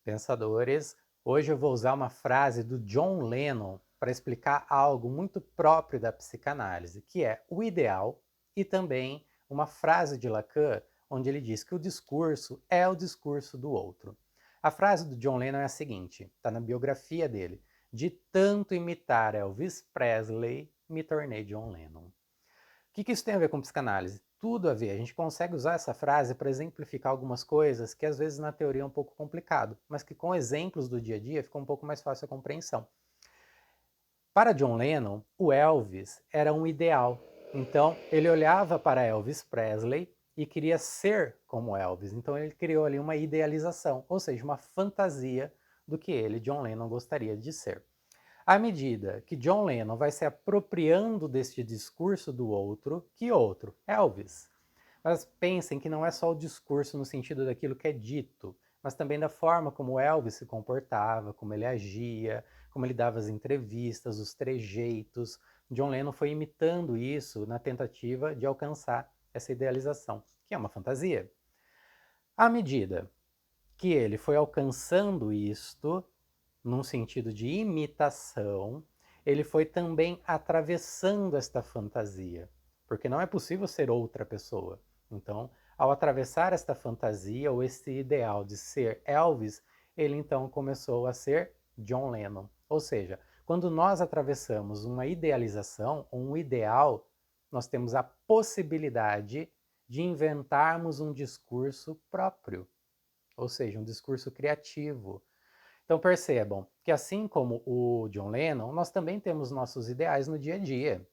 Pensadores, hoje eu vou usar uma frase do John Lennon para explicar algo muito próprio da psicanálise, que é o ideal, e também uma frase de Lacan, onde ele diz que o discurso é o discurso do outro. A frase do John Lennon é a seguinte, está na biografia dele: de tanto imitar Elvis Presley, me tornei John Lennon. O que isso tem a ver com psicanálise? Tudo a ver. A gente consegue usar essa frase para exemplificar algumas coisas que às vezes na teoria é um pouco complicado, mas que com exemplos do dia a dia fica um pouco mais fácil a compreensão. Para John Lennon, o Elvis era um ideal. Então, ele olhava para Elvis Presley e queria ser como Elvis. Então, ele criou ali uma idealização, ou seja, uma fantasia do que ele, John Lennon, gostaria de ser. À medida que John Lennon vai se apropriando deste discurso do outro, que outro? Elvis. Mas pensem que não é só o discurso no sentido daquilo que é dito, mas também da forma como Elvis se comportava, como ele agia, como ele dava as entrevistas, os trejeitos. John Lennon foi imitando isso na tentativa de alcançar essa idealização, que é uma fantasia. À medida que ele foi alcançando isto, num sentido de imitação, ele foi também atravessando esta fantasia, porque não é possível ser outra pessoa. Então, ao atravessar esta fantasia ou esse ideal de ser Elvis, ele então começou a ser John Lennon. Ou seja, quando nós atravessamos uma idealização, um ideal, nós temos a possibilidade de inventarmos um discurso próprio, ou seja, um discurso criativo. Então percebam que assim como o John Lennon, nós também temos nossos ideais no dia a dia.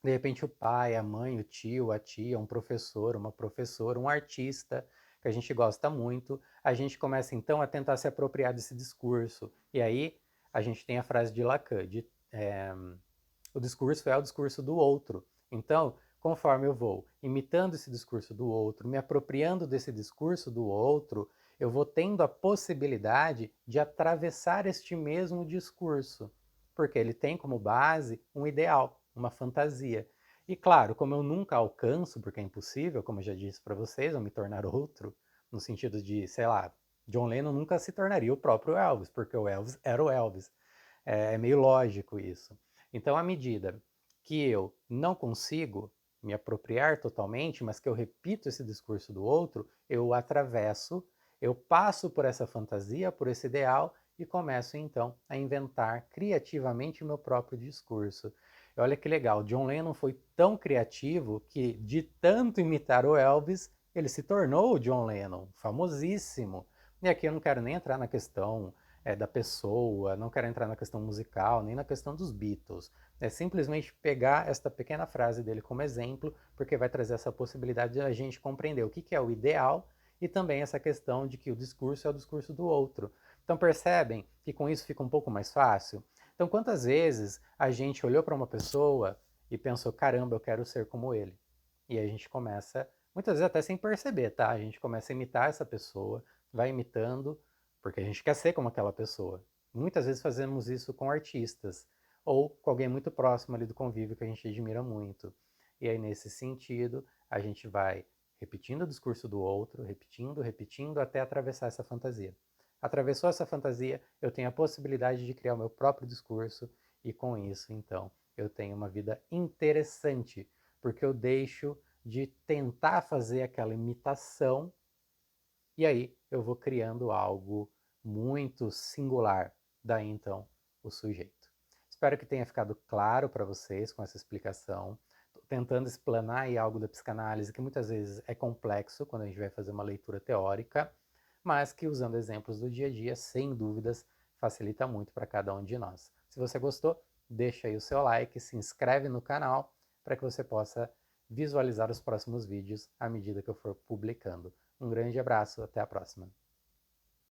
De repente o pai, a mãe, o tio, a tia, um professor, uma professora, um artista que a gente gosta muito, a gente começa então a tentar se apropriar desse discurso. E aí a gente tem a frase de Lacan, o discurso é o discurso do outro. Então, conforme eu vou imitando esse discurso do outro, me apropriando desse discurso do outro, eu vou tendo a possibilidade de atravessar este mesmo discurso, porque ele tem como base um ideal, uma fantasia. E claro, como eu nunca alcanço, porque é impossível, como eu já disse para vocês, eu me tornar outro, no sentido de, sei lá, John Lennon nunca se tornaria o próprio Elvis, porque o Elvis era o Elvis. É meio lógico isso. Então, à medida que eu não consigo me apropriar totalmente, mas que eu repito esse discurso do outro, eu atravesso, eu passo por essa fantasia, por esse ideal e começo então a inventar criativamente o meu próprio discurso. E olha que legal, John Lennon foi tão criativo que, de tanto imitar o Elvis, ele se tornou o John Lennon, famosíssimo. E aqui eu não quero nem entrar na questão da pessoa, não quero entrar na questão musical, nem na questão dos Beatles. É simplesmente pegar esta pequena frase dele como exemplo, porque vai trazer essa possibilidade de a gente compreender o que é o ideal e também essa questão de que o discurso é o discurso do outro. Então percebem que com isso fica um pouco mais fácil? Então quantas vezes a gente olhou para uma pessoa e pensou, caramba, eu quero ser como ele. E a gente começa, muitas vezes até sem perceber, tá? A gente começa a imitar essa pessoa, vai imitando, porque a gente quer ser como aquela pessoa. Muitas vezes fazemos isso com artistas, ou com alguém muito próximo ali do convívio que a gente admira muito. E aí, nesse sentido, a gente vai repetindo o discurso do outro, repetindo, repetindo, até atravessar essa fantasia. Atravessou essa fantasia, eu tenho a possibilidade de criar o meu próprio discurso, e com isso, então, eu tenho uma vida interessante, porque eu deixo de tentar fazer aquela imitação, e aí eu vou criando algo muito singular, daí então o sujeito. Espero que tenha ficado claro para vocês com essa explicação. Estou tentando explanar aí algo da psicanálise que muitas vezes é complexo quando a gente vai fazer uma leitura teórica, mas que usando exemplos do dia a dia, sem dúvidas, facilita muito para cada um de nós. Se você gostou, deixa aí o seu like, se inscreve no canal para que você possa visualizar os próximos vídeos à medida que eu for publicando. Um grande abraço, até a próxima.